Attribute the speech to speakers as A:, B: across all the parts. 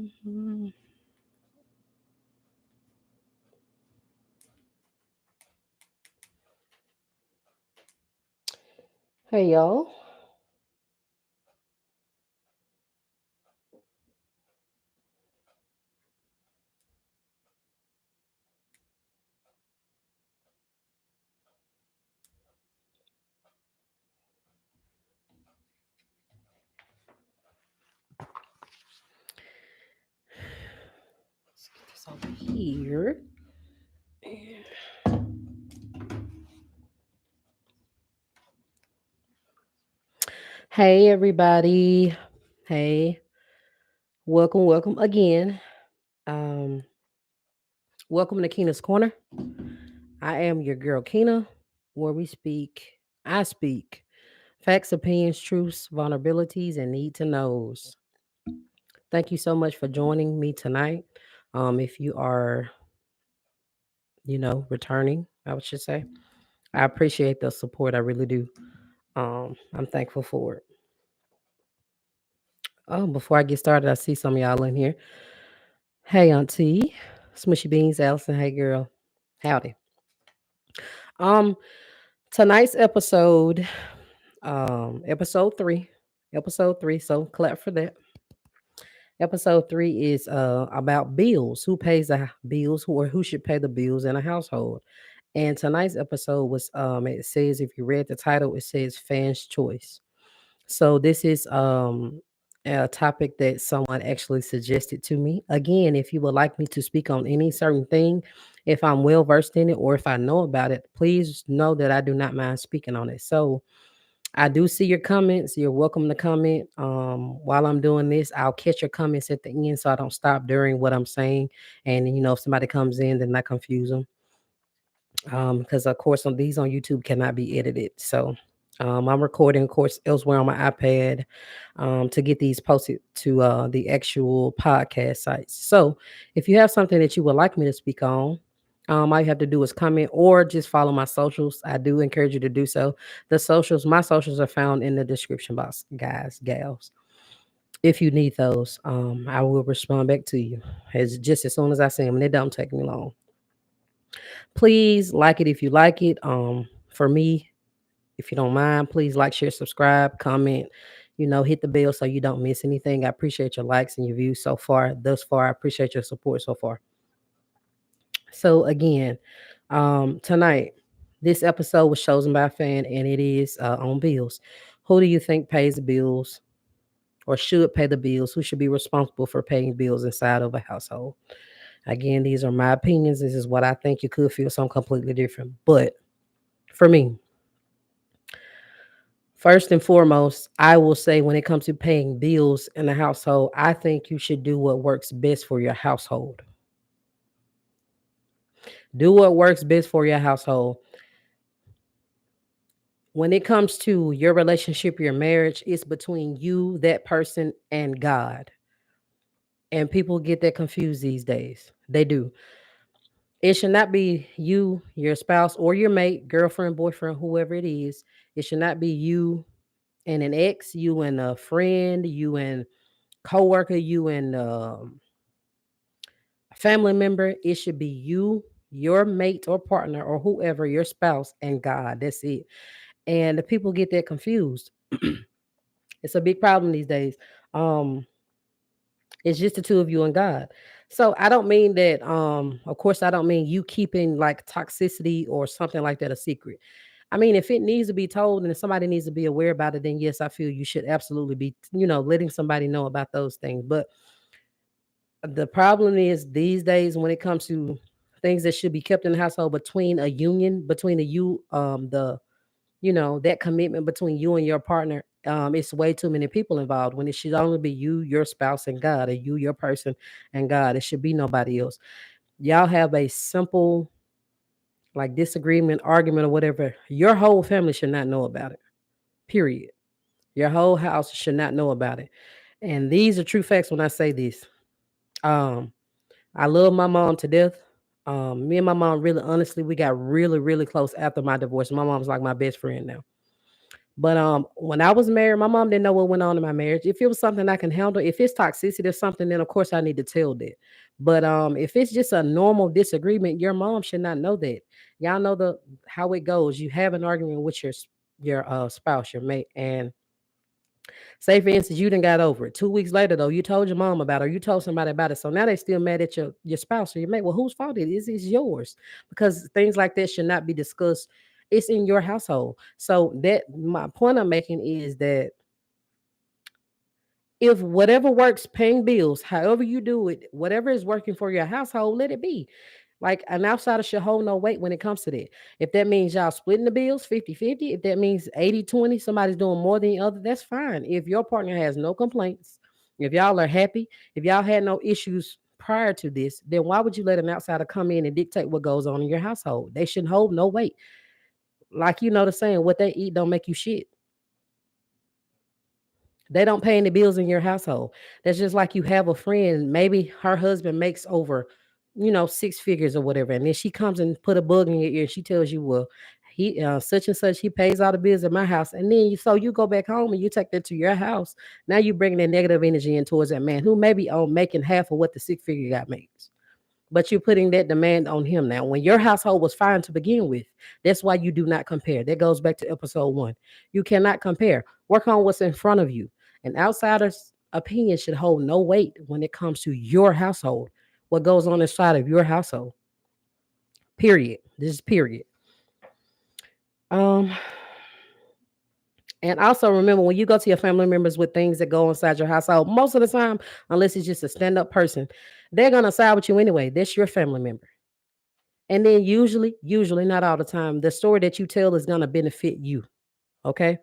A: Mhm. Hey y'all, let's get this over here. Hey everybody, hey, welcome again. Um, welcome to Keena's Corner. I am your girl Keena, where I speak facts, opinions, truths, vulnerabilities, and need to knows. Thank you so much for joining me tonight. If you are, returning, I should say, I appreciate the support. I really do. I'm thankful for it. Oh, before I get started, I see some of y'all in here. Hey, Auntie, Smushy Beans, Allison. Hey, girl. Howdy. Um, tonight's episode three, So clap for that. Episode three is about bills. Who pays the bills? Who should pay the bills in a household? And tonight's episode was it says, if you read the title, it says fans choice. So this is a topic that someone actually suggested to me. Again, if you would like me to speak on any certain thing, if I'm well versed in it or if I know about it, please know that I do not mind speaking on it. So I do see your comments. You're welcome to comment. While I'm doing this, I'll catch your comments at the end so I don't stop during what I'm saying. And if somebody comes in, then I confuse them. Because of course on these on YouTube cannot be edited. So I'm recording, of course, elsewhere on my iPad to get these posted to the actual podcast sites. So if you have something that you would like me to speak on, all you have to do is comment or just follow my socials. I do encourage you to do so. My socials are found in the description box, guys, gals. If you need those, I will respond back to you as soon as I see them, and it don't take me long. Please like it if you like it. For me, if you don't mind, please like, share, subscribe, comment, hit the bell so you don't miss anything. I appreciate your likes and your views so far, thus far. I appreciate your support so far. So again, tonight, this episode was chosen by a fan and it is on bills. Who do you think pays the bills or should pay the bills? Who should be responsible for paying bills inside of a household? Again, these are my opinions. This is what I think. You could feel something completely different. But for me, first and foremost, I will say when it comes to paying bills in the household, I think you should do what works best for your household. Do what works best for your household. When it comes to your relationship, your marriage, it's between you, that person, and God. And people get that confused these days. They do. It should not be you, your spouse, or your mate, girlfriend, boyfriend, whoever it is. It should not be you and an ex, you and a friend, you and coworker, you and a family member. It should be you, your mate or partner, or whoever, your spouse, and God. That's it. And the people get that confused. It's a big problem these days. Um, it's just the two of you and God. So I don't mean that. Of course, I don't mean you keeping like toxicity or something like that a secret. I mean, if it needs to be told and if somebody needs to be aware about it, then yes, I feel you should absolutely be, letting somebody know about those things. But the problem is these days when it comes to things that should be kept in the household between a union, between the you, that commitment between you and your partner, it's way too many people involved when it should only be you, your spouse, and God, or you, your person, and God. It should be nobody else. Y'all have a simple like disagreement, argument, or whatever. Your whole family should not know about it. Period. Your whole house should not know about it. And these are true facts when I say this. Um, I love my mom to death. Me and my mom really honestly, we got really, really close after my divorce. My mom's like my best friend now. But when I was married, my mom didn't know what went on in my marriage. If it was something I can handle, if it's toxicity or something, then of course I need to tell that. But if it's just a normal disagreement, your mom should not know that. Y'all know the how it goes. You have an argument with your spouse, your mate, and say for instance, you didn't got over it. 2 weeks later, though, you told your mom about it, or you told somebody about it. So now they still mad at your spouse or your mate. Well, whose fault it is? It's yours. Because things like that should not be discussed. It's in your household. So that my point I'm making is that if whatever works, paying bills, however you do it, whatever is working for your household, let it be. Like an outsider should hold no weight when it comes to that. If that means y'all splitting the bills 50-50, if that means 80-20, somebody's doing more than the other, that's fine. If your partner has no complaints, if y'all are happy, if y'all had no issues prior to this, then why would you let an outsider come in and dictate what goes on in your household? They shouldn't hold no weight. Like you know the saying, what they eat don't make you shit. They don't pay any bills in your household. That's just like you have a friend, maybe her husband makes over, 6 figures or whatever. And then she comes and put a bug in your ear. She tells you, well, he such and such, he pays all the bills at my house. And then you go back home and you take that to your house. Now you bring that negative energy in towards that man who maybe making half of what the 6 figure guy makes. But you're putting that demand on him now. When your household was fine to begin with, that's why you do not compare. That goes back to episode 1. You cannot compare. Work on what's in front of you. An outsider's opinion should hold no weight when it comes to your household. What goes on inside of your household. Period. This is period. Um, and also remember when you go to your family members with things that go inside your household, most of the time, unless it's just a stand-up person, they're gonna side with you anyway. That's your family member. And then usually, not all the time, the story that you tell is gonna benefit you. Okay.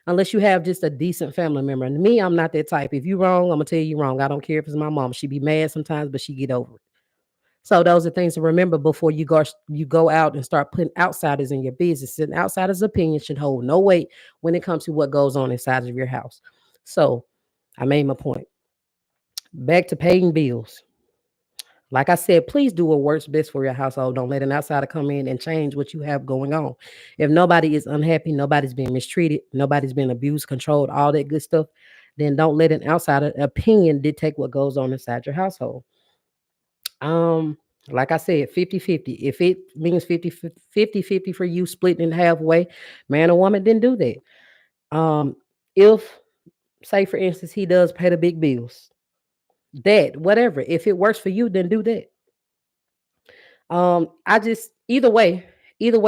A: Unless you have just a decent family member. And me, I'm not that type. If you wrong, I'm gonna tell you wrong. I don't care if it's my mom. She be mad sometimes, but she get over it. So those are things to remember before you go out and start putting outsiders in your business. And outsiders' opinion should hold no weight when it comes to what goes on inside of your house. So I made my point. Back to paying bills. Like I said, please do what works best for your household. Don't let an outsider come in and change what you have going on. If nobody is unhappy, nobody's being mistreated, nobody's being abused, controlled, all that good stuff, then don't let an outsider opinion dictate what goes on inside your household. Um, like I said, 50-50. If it means 50-50 for you, splitting it halfway, man or woman, then do that. If, say, for instance, he does pay the big bills, that, whatever, if it works for you, then do that. I just either way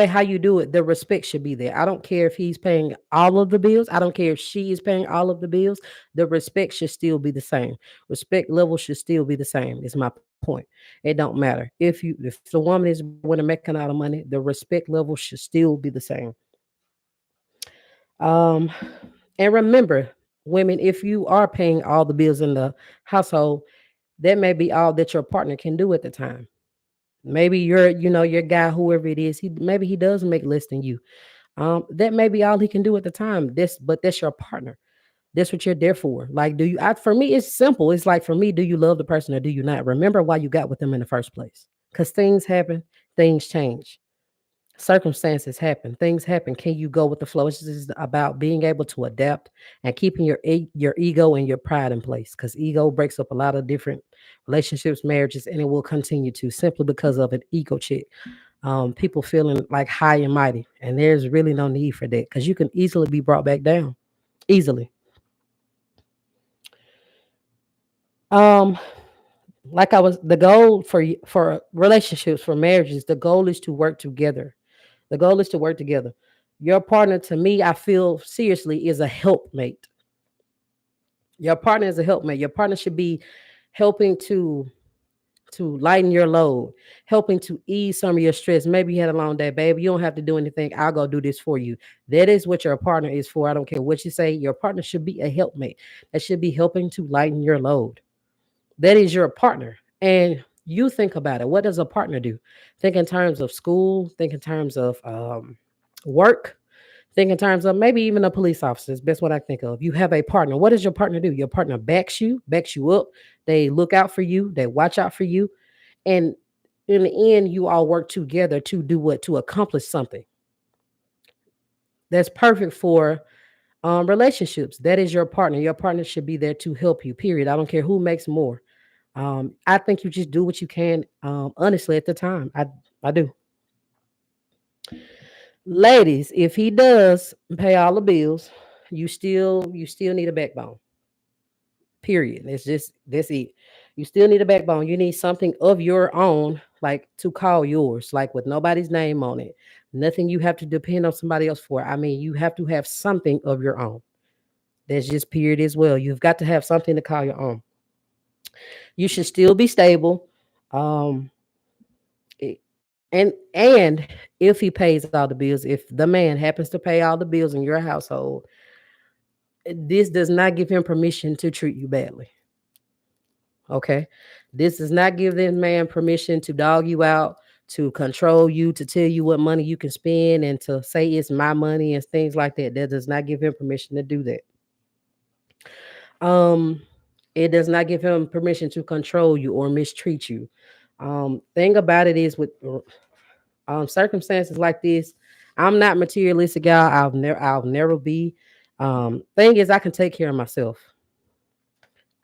A: how you do it, the respect should be there. I don't care if he's paying all of the bills. I don't care if she is paying all of the bills. The respect should still be the same. Respect level should still be the same. Is my point. It don't matter if the woman is when making all the money, the respect level should still be the same. Um, and remember, women, if you are paying all the bills in the household, that may be all that your partner can do at the time. Maybe your guy, whoever it is, maybe he does make less than you. That may be all he can do at the time. But that's your partner. That's what you're there for. Like, for me, it's simple. It's like for me, do you love the person or do you not? Remember why you got with them in the first place. Because things happen, things change, circumstances happen, things happen. Can you go with the flow? It's just about being able to adapt and keeping your ego and your pride in place. Because ego breaks up a lot of different relationships, marriages, and it will continue to simply because of an ego check. People feeling like high and mighty, and there's really no need for that because you can easily be brought back down easily. Um, like I was, the goal for relationships, for marriages, the goal is to work together. The goal is to work together. Your partner, to me, I feel seriously, is a helpmate. Your partner is a helpmate. Your partner should be helping to lighten your load, helping to ease some of your stress. Maybe you had a long day, baby. You don't have to do anything. I'll go do this for you. That is what your partner is for. I don't care what you say. Your partner should be a helpmate. That should be helping to lighten your load. That is your partner. And you think about it. What does a partner do? Think in terms of school, think in terms of work, think in terms of maybe even a police officer. Is best what I think of. You have a partner. What does your partner do? Your partner backs you up. They look out for you. They watch out for you. And in the end, you all work together to do what? To accomplish something. That's perfect for Relationships, that is your partner. Your partner should be there to help you, period. I don't care who makes more. I think you just do what you can, honestly, at the time. I do. Ladies, if he does pay all the bills, you still need a backbone. Period. It's just that's it. You still need a backbone. You need something of your own, like to call yours, like with nobody's name on it. Nothing you have to depend on somebody else for. I mean, you have to have something of your own. That's just period as well. You've got to have something to call your own. You should still be stable. Um, it- and if he pays all the bills, if the man happens to pay all the bills in your household, this does not give him permission to treat you badly. Okay. This does not give this man permission to dog you out, to control you, to tell you what money you can spend, and to say it's my money and things like that. That does not give him permission to do that. Um, it does not give him permission to control you or mistreat you. Thing about it is with circumstances like this, I'm not materialistic, y'all. I'll never be. Thing is, I can take care of myself.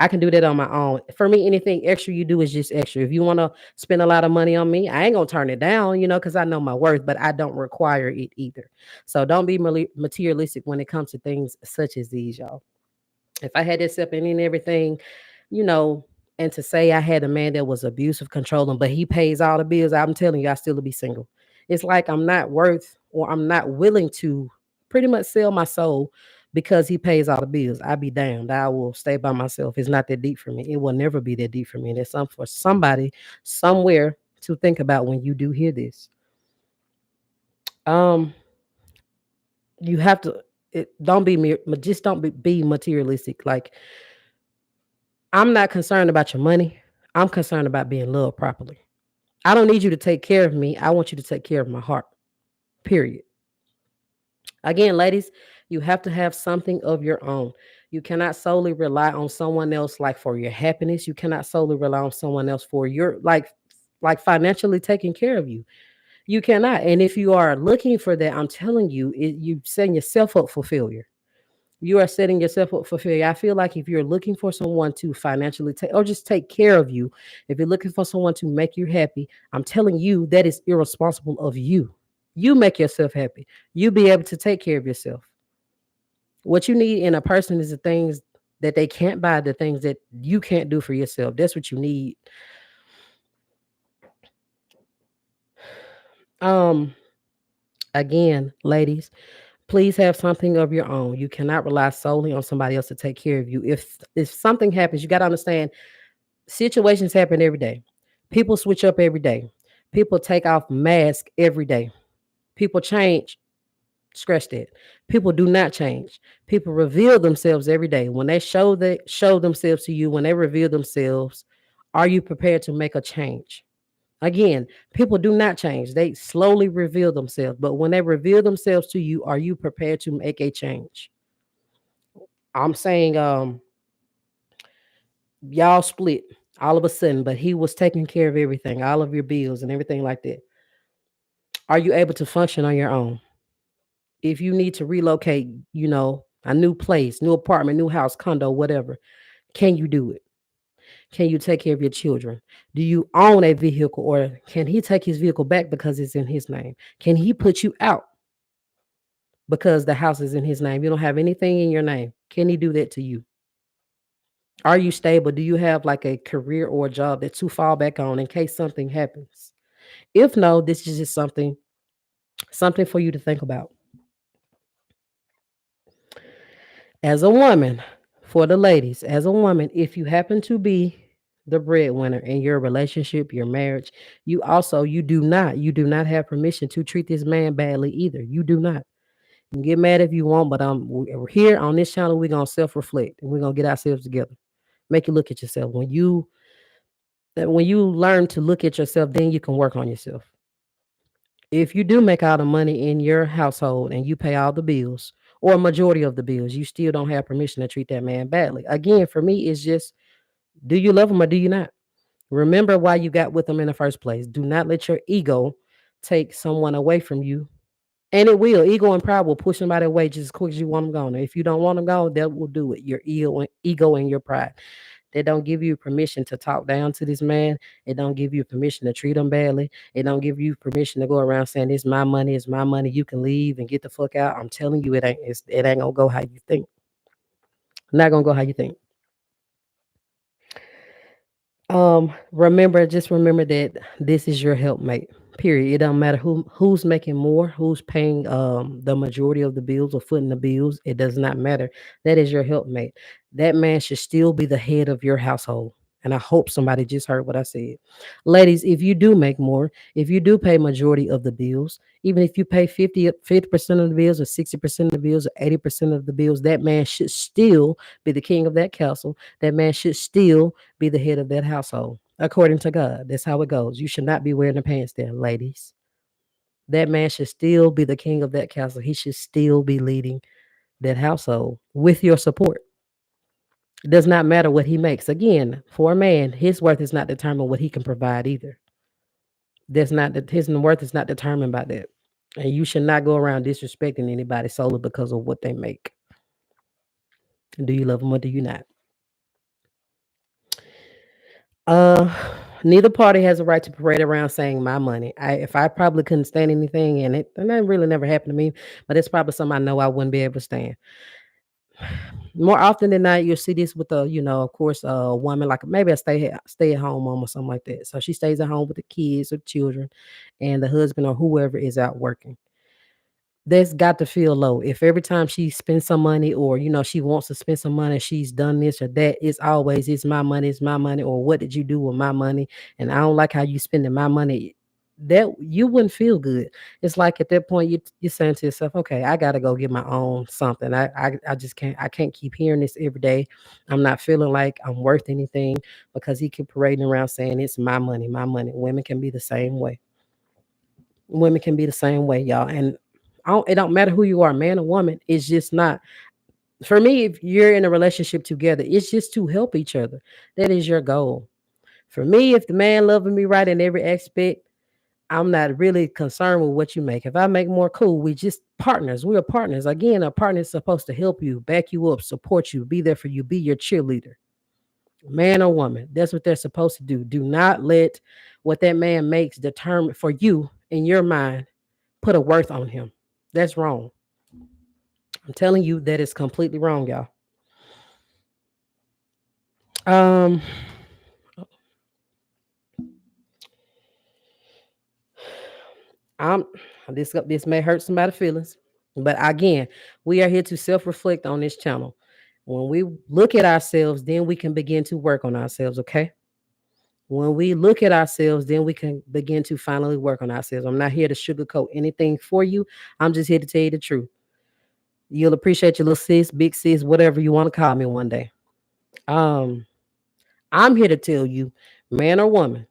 A: I can do that on my own. For me, anything extra you do is just extra. If you want to spend a lot of money on me, I ain't gonna turn it down, because I know my worth, but I don't require it either. So don't be materialistic when it comes to things such as these, y'all. If I had to accept any and everything, you know, and to say I had a man that was abusive, controlling, but he pays all the bills, I'm telling you, I still would be single. It's like I'm not worth or I'm not willing to pretty much sell my soul because he pays all the bills. I'd be damned. I will stay by myself. It's not that deep for me. It will never be that deep for me. And it's something for somebody somewhere to think about when you do hear this. Um, you have to don't be just don't be materialistic. Like, I'm not concerned about your money. I'm concerned about being loved properly. I don't need you to take care of me. I want you to take care of my heart. Period. Again, ladies, you have to have something of your own. You cannot solely rely on someone else like for your happiness. You cannot solely rely on someone else for your like financially taking care of you. You cannot. And if you are looking for that, I'm telling you, you setting yourself up for failure. You are setting yourself up for failure. I feel like if you're looking for someone to financially take or just take care of you, if you're looking for someone to make you happy, I'm telling you that is irresponsible of you. You make yourself happy. You be able to take care of yourself. What you need in a person is the things that they can't buy, the things that you can't do for yourself. That's what you need. Um, Again, ladies, please have something of your own. You cannot rely solely on somebody else to take care of you. If something happens, you got to understand situations happen every day. People switch up every day. People take off masks every day. People change. Scratch that. People do not change. People reveal themselves every day. When they show themselves to you, when they reveal themselves, are you prepared to make a change? Again, people do not change. They slowly reveal themselves. But when they reveal themselves to you, are you prepared to make a change? I'm saying y'all split all of a sudden, but he was taking care of everything, all of your bills and everything like that. Are you able to function on your own? If you need to relocate, a new place, new apartment, new house, condo, whatever, can you do it? Can you take care of your children? Do you own a vehicle or can he take his vehicle back because it's in his name? Can he put you out because the house is in his name? You don't have anything in your name. Can he do that to you? Are you stable? Do you have like a career or a job that you fall back on in case something happens? If no, this is just something for you to think about. As a woman, for the ladies, as a woman, if you happen to be the breadwinner in your relationship, your marriage, you do not have permission to treat this man badly either. You do not. You can get mad if you want, but we're here on this channel. We're gonna self-reflect and we're gonna get ourselves together. Make you look at yourself. When you learn to look at yourself, then you can work on yourself. If you do make all the money in your household and you pay all the bills or a majority of the bills, you still don't have permission to treat that man badly. Again, for me, it's just, do you love him or do you not? Remember why you got with him in the first place. Do not let your ego take someone away from you And it will. Ego and pride will push somebody away just as quick as you want them gone. If you don't want them gone, that will do it. Your ego and your pride. They don't give you permission to talk down to this man. It don't give you permission to treat him badly. It don't give you permission to go around saying it's my money, it's my money. You can leave and get the fuck out. I'm telling you, it ain't gonna go how you think. Not gonna go how you think. Just remember that this is your helpmate. Period. It don't matter who's making more, who's paying the majority of the bills or footing the bills. It does not matter. That is your helpmate. That man should still be the head of your household. And I hope somebody just heard what I said. Ladies, if you do make more, if you do pay majority of the bills, even if you pay 50% of the bills or 60% of the bills or 80% of the bills, that man should still be the king of that castle. That man should still be the head of that household, according to God. That's how it goes. You should not be wearing the pants there, ladies. That man should still be the king of that castle. He should still be leading that household with your support. It does not matter what he makes. Again, for a man, his worth is not determined what he can provide either. That's not that his worth is not determined by that. And you should not go around disrespecting anybody solely because of what they make. Do you love them or do you not? Uh, Neither party has a right to parade around saying my money. If I probably couldn't stand anything in it, and that really never happened to me, but it's probably something I know I wouldn't be able to stand. More often than not, you'll see this with of course, a woman like maybe a stay at home mom or something like that. So she stays at home with the kids or children, and the husband or whoever is out working. That's got to feel low. If every time she spends some money or, she wants to spend some money, she's done this or that, it's always, it's my money, or what did you do with my money? And I don't like how you spending my money. That you wouldn't feel good. It's like at that point you're saying to yourself, okay, I gotta go get my own something. I just can't keep hearing this every day. I'm not feeling like I'm worth anything because he keep parading around saying it's my money, my money. Women can be the same way. Women can be the same way, y'all. And it don't matter who you are, man or woman. It's just not for me. If you're in a relationship together, it's just to help each other. That is your goal. For me, if the man loving me right in every aspect, I'm not really concerned with what you make. If I make more, cool. We just partners. We are partners. Again, a partner is supposed to help you, back you up, support you, be there for you, be your cheerleader. Man or woman, that's what they're supposed to do. Do not let what that man makes determine for you in your mind put a worth on him. That's wrong. I'm telling you that is completely wrong, y'all. Um, I'm this may hurt somebody's feelings, but again, we are here to self-reflect on this channel. When we look at ourselves, then we can begin to work on ourselves, okay? When we look at ourselves, then we can begin to finally work on ourselves. I'm not here to sugarcoat anything for you. I'm just here to tell you the truth. You'll appreciate your little sis, big sis, whatever you want to call me one day. Um, I'm here to tell you, man or woman,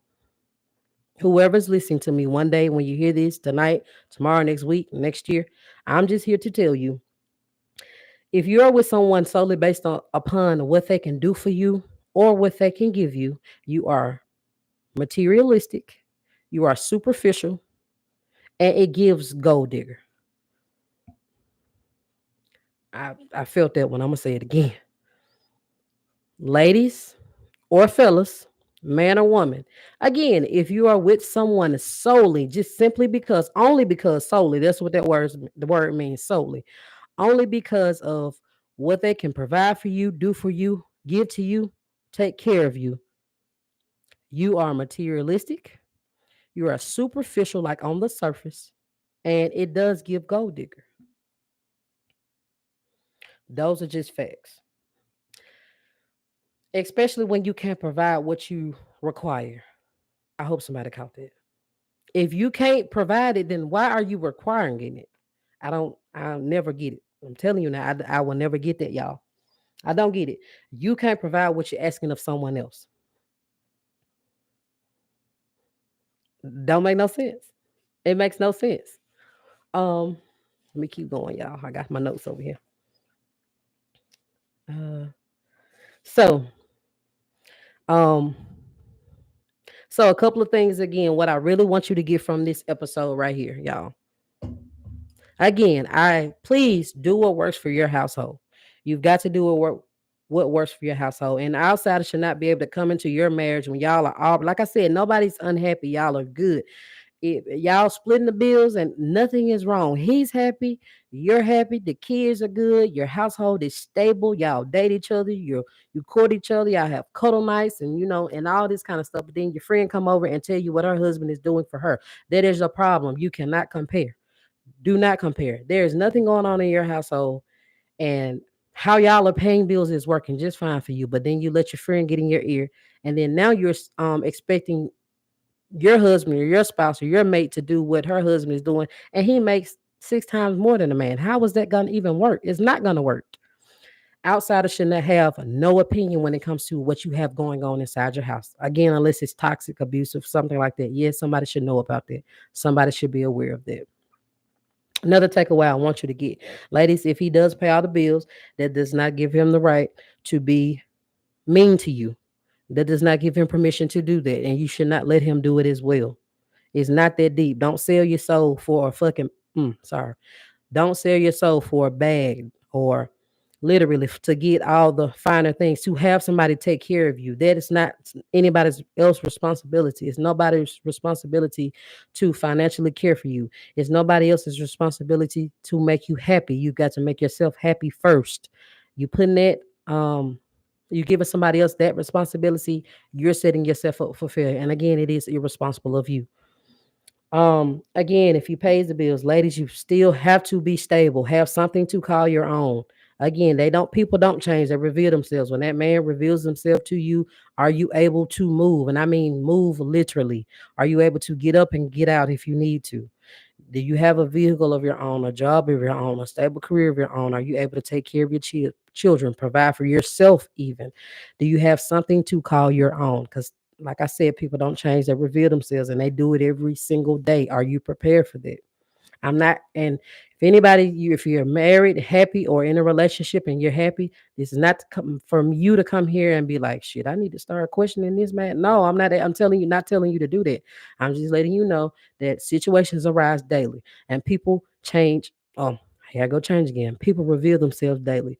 A: whoever's listening to me one day when you hear this tonight, tomorrow, next week, next year, I'm just here to tell you if you're with someone solely based on upon what they can do for you or what they can give you, you are materialistic, you are superficial, and it gives gold digger. I felt that one. I'm gonna say it again. Ladies or fellas, man or woman. Again, if you are with someone solely, just simply because, only because solely, that's what the word means solely. Only because of what they can provide for you, do for you, give to you, take care of you. You are materialistic. You are superficial, like on the surface, and it does give gold digger. Those are just facts. Especially when you can't provide what you require. I hope somebody caught that. If you can't provide it, then why are you requiring it? I'll never get it. I'm telling you now, I will never get that, y'all. I don't get it. You can't provide what you're asking of someone else. Don't make no sense. It makes no sense. Um, Let me keep going, y'all. I got my notes over here. Uh, so, um, so a couple of things again. What I really want you to get from this episode right here, y'all. Again, I please do what works for your household. You've got to do what works for your household. And outsiders should not be able to come into your marriage when y'all are all, like I said, nobody's unhappy. Y'all are good. If y'all splitting the bills and nothing is wrong, he's happy, you're happy, the kids are good, your household is stable, y'all date each other, you court each other, y'all have cuddle nights and and all this kind of stuff. But then your friend come over and tell you what her husband is doing for her. That is a problem. You cannot compare. Do not compare. There is nothing going on in your household, and how y'all are paying bills is working just fine for you. But then you let your friend get in your ear, and then now you're expecting your husband or your spouse or your mate to do what her husband is doing, and he makes 6 times more than a man. How is that going to even work? It's not going to work. Outsiders should not have no opinion when it comes to what you have going on inside your house. Again, unless it's toxic, abusive, something like that. Yes, somebody should know about that. Somebody should be aware of that. Another takeaway I want you to get, ladies, if he does pay all the bills, that does not give him the right to be mean to you. That does not give him permission to do that. And you should not let him do it as well. It's not that deep. Don't sell your soul for a fucking, sorry. Don't sell your soul for a bag or literally to get all the finer things, to have somebody take care of you. That is not anybody's else responsibility. It's nobody's responsibility to financially care for you. It's nobody else's responsibility to make you happy. You got to make yourself happy first. You putting that you giving somebody else that responsibility, you're setting yourself up for failure. And again, it is irresponsible of you. Again, if you pays the bills, ladies, you still have to be stable. Have something to call your own. Again, they don't people don't change, they reveal themselves. When that man reveals himself to you, are you able to move? And I mean move literally. Are you able to get up and get out if you need to? Do you have a vehicle of your own, a job of your own, a stable career of your own? Are you able to take care of your children, provide for yourself even? Do you have something to call your own? Because like I said, people don't change, they reveal themselves and they do it every single day. Are you prepared for that? I'm not, and if anybody, if you're married, happy, or in a relationship and you're happy, this is not to come from you to come here and be like, shit, I need to start questioning this man. No, I'm not. I'm telling you, not telling you to do that. I'm just letting you know that situations arise daily and people change. Oh, here I go change again. People reveal themselves daily.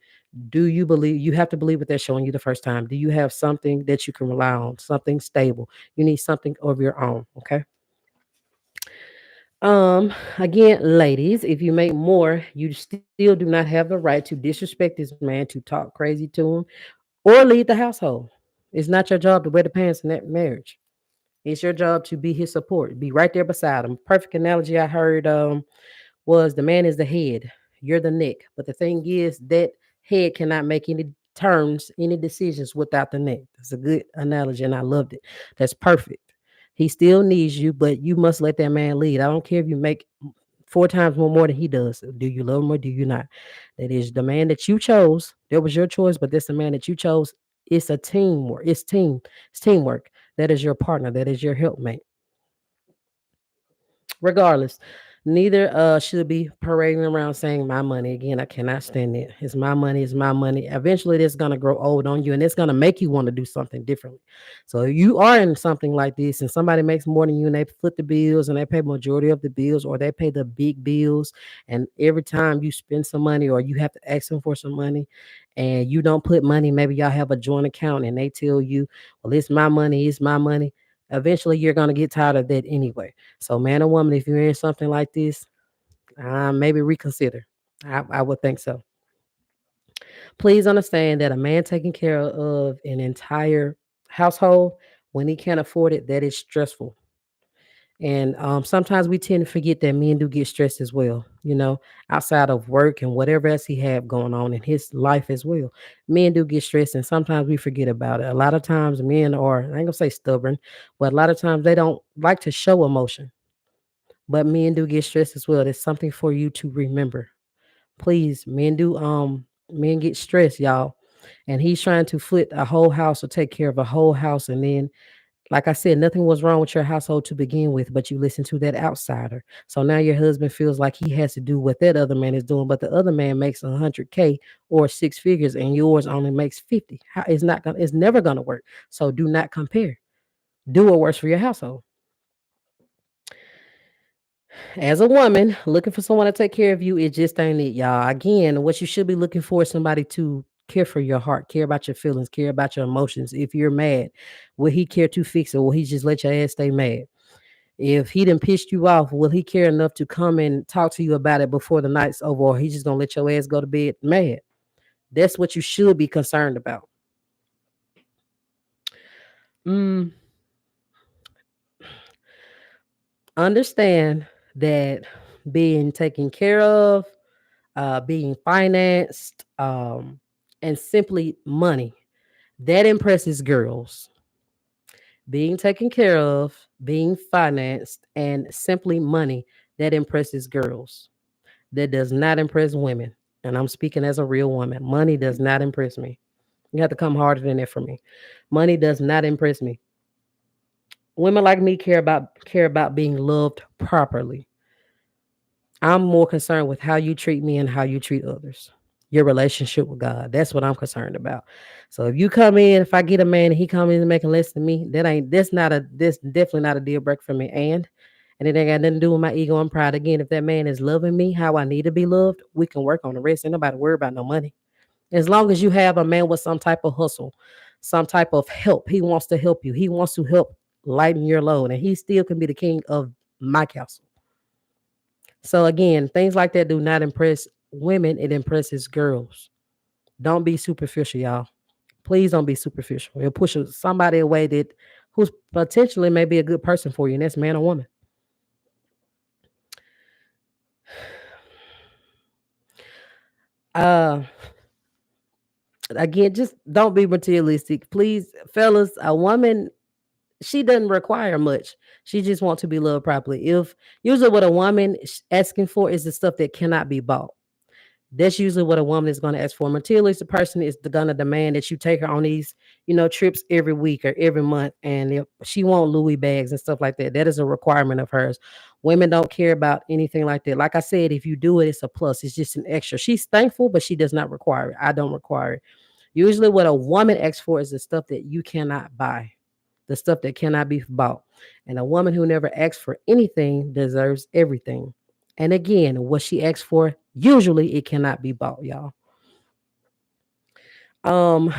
A: Do you believe you have to believe what they're showing you the first time? Do you have something that you can rely on, something stable? You need something of your own. Okay. Again, ladies, if you make more, you still do not have the right to disrespect this man, to talk crazy to him, or leave the household. It's not your job to wear the pants in that marriage. It's your job to be his support, be right there beside him. Perfect analogy I heard was the man is the head, you're the neck. But the thing is, that head cannot make any turns, any decisions without the neck. That's a good analogy, and I loved it. That's perfect. He still needs you, but you must let that man lead. I don't care if you make 4 times more than he does. Do you love him or do you not? That is the man that you chose. That was your choice, but that's the man that you chose. It's a teamwork. It's teamwork. That is your partner. That is your helpmate. Regardless, neither should be parading around saying my money. Again, I cannot stand it. It's my money, it's my money. Eventually it's gonna grow old on you and it's gonna make you want to do something differently. So if you are in something like this and somebody makes more than you and they foot the bills and they pay majority of the bills or they pay the big bills, and every time you spend some money or you have to ask them for some money and you don't put money, maybe y'all have a joint account and they tell you, well, it's my money. Eventually you're gonna get tired of that anyway. So, man or woman, if you're in something like this, maybe reconsider. I would think so. Please understand that a man taking care of an entire household when he can't afford it, that is stressful. And sometimes we tend to forget that men do get stressed as well, outside of work and whatever else he have going on in his life as well. Men do get stressed, and sometimes we forget about it. A lot of times men are, I ain't gonna say stubborn, but a lot of times they don't like to show emotion. But men do get stressed as well. That's something for you to remember. Please, men get stressed, y'all. And he's trying to foot a whole house or take care of a whole house. And then, like I said, nothing was wrong with your household to begin with, but you listen to that outsider. So now your husband feels like he has to do what that other man is doing, but the other man makes 100K or 6 figures and yours only makes 50. It's never gonna work. So do not compare. Do what works for your household. As a woman looking for someone to take care of you, it just ain't it, y'all. Again, what you should be looking for is somebody to care for your heart, care about your feelings, care about your emotions. If you're mad, will he care to fix it? Will he just let your ass stay mad? If he done pissed you off, will he care enough to come and talk to you about it before the night's over, or he just gonna let your ass go to bed mad? That's what you should be concerned about. Mm, understand that being taken care of, being financed, and simply money that impresses girls. Being taken care of, being financed, and simply money that impresses girls. That does not impress women. And I'm speaking as a real woman. Money does not impress me. You have to come harder than that for me. Money does not impress me. Women like me care about being loved properly. I'm more concerned with how you treat me and how you treat others. Your relationship with God. That's what I'm concerned about. So if you come in, if I get a man and he come in and making less than me, that's definitely not a deal breaker for me. And it ain't got nothing to do with my ego and pride. Again, if that man is loving me how I need to be loved, we can work on the rest. Ain't nobody worry about no money. As long as you have a man with some type of hustle, some type of help, he wants to help you. He wants to help lighten your load, and he still can be the king of my castle. So again, things like that do not impress women. It impresses girls. Don't be superficial, y'all. Please don't be superficial. It'll push somebody away that who's potentially may be a good person for you, and that's man or woman. Uh again, just don't be materialistic. Please, fellas, a woman, she doesn't require much. She just wants to be loved properly. If usually what a woman is asking for is the stuff that cannot be bought. That's usually what a woman is going to ask for. Materialistic person is going to demand that you take her on these, trips every week or every month, and if she want Louis bags and stuff like that, that is a requirement of hers. Women don't care about anything like that. Like I said, if you do it, it's a plus. It's just an extra. She's thankful, but she does not require it. I don't require it. Usually, what a woman asks for is the stuff that you cannot buy, the stuff that cannot be bought. And a woman who never asks for anything deserves everything. And again, what she asks for, usually it cannot be bought, y'all. Um,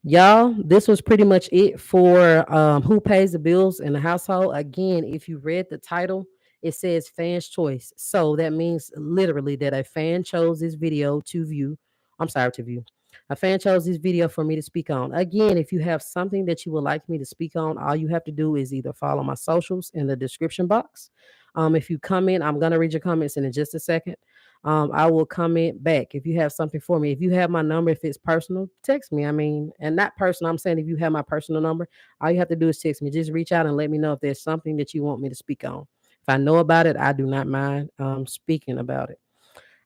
A: y'all, this was pretty much it for who pays the bills in the household. Again, if you read the title, it says fans choice. So that means literally that a fan chose this video to view. I'm sorry, to view. A fan chose this video for me to speak on. Again, if you have something that you would like me to speak on, all you have to do is either follow my socials in the description box. If you comment, I'm gonna read your comments in just a second. I will comment back if you have something for me. If you have my number, if it's personal, text me. I mean, and not personal. I'm saying if you have my personal number, all you have to do is text me. Just reach out and let me know if there's something that you want me to speak on. If I know about it, I do not mind speaking about it.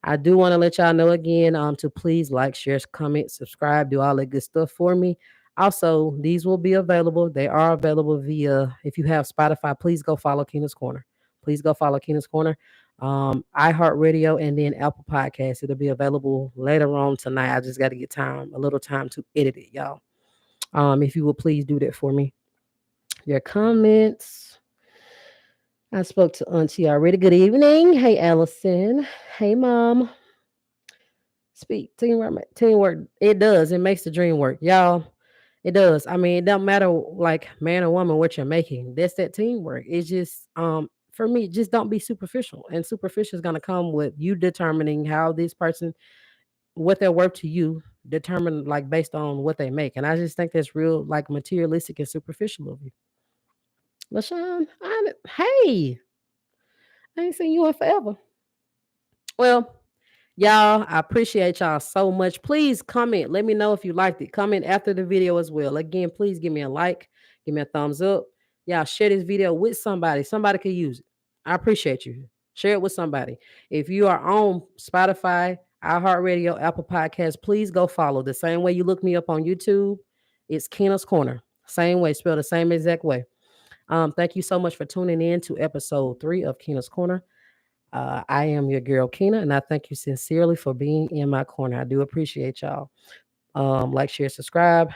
A: I do want to let y'all know again to please like, share, comment, subscribe, do all that good stuff for me. Also, these will be available. They are available via, if you have Spotify, please go follow Keena's Corner. Please go follow Keena's Corner, iHeartRadio, and then Apple Podcasts. It'll be available later on tonight. I just got to get a little time to edit it, y'all. If you will please do that for me. Your comments. I spoke to Auntie already. Good evening. Hey, Allison. Hey, Mom. Speak teamwork. It does. It makes the dream work, y'all. It does. I mean, it don't matter like man or woman what you're making. That's that teamwork. It's just for me, just don't be superficial. And superficial is gonna come with you determining how this person what they're worth to you, determined like based on what they make. And I just think that's real like materialistic and superficial of you. LaShawn, hey, I ain't seen you in forever. Well, y'all, I appreciate y'all so much. Please comment. Let me know if you liked it. Comment after the video as well. Again, please give me a like, give me a thumbs up. Y'all share this video with somebody. Somebody could use it. I appreciate you. Share it with somebody. If you are on Spotify, iHeartRadio, Apple Podcasts, please go follow. The same way you look me up on YouTube, it's Keena's Corner. Same way, spelled the same exact way. Thank you so much for tuning in to episode 3 of Keena's Corner. I am your girl Keena, and I thank you sincerely for being in my corner. I do appreciate y'all. Like, share, subscribe.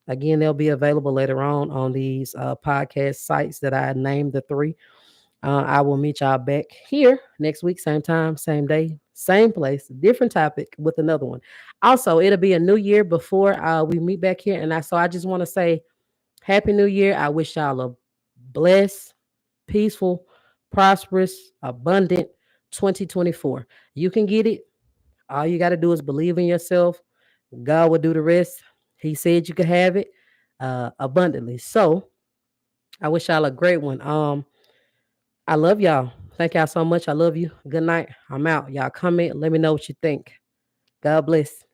A: Again, they'll be available later on these podcast sites that I named the 3. I will meet y'all back here next week, same time, same day, same place, different topic with another one. Also, it'll be a new year before we meet back here. And I just want to say Happy New Year. I wish y'all a blessed, peaceful, prosperous, abundant 2024. You can get it. All you got to do is believe in yourself. God will do the rest. He said you could have it abundantly. So I wish y'all a great one. I love y'all. Thank y'all so much. I love you. Good night. I'm out. Y'all comment. Let me know what you think. God bless.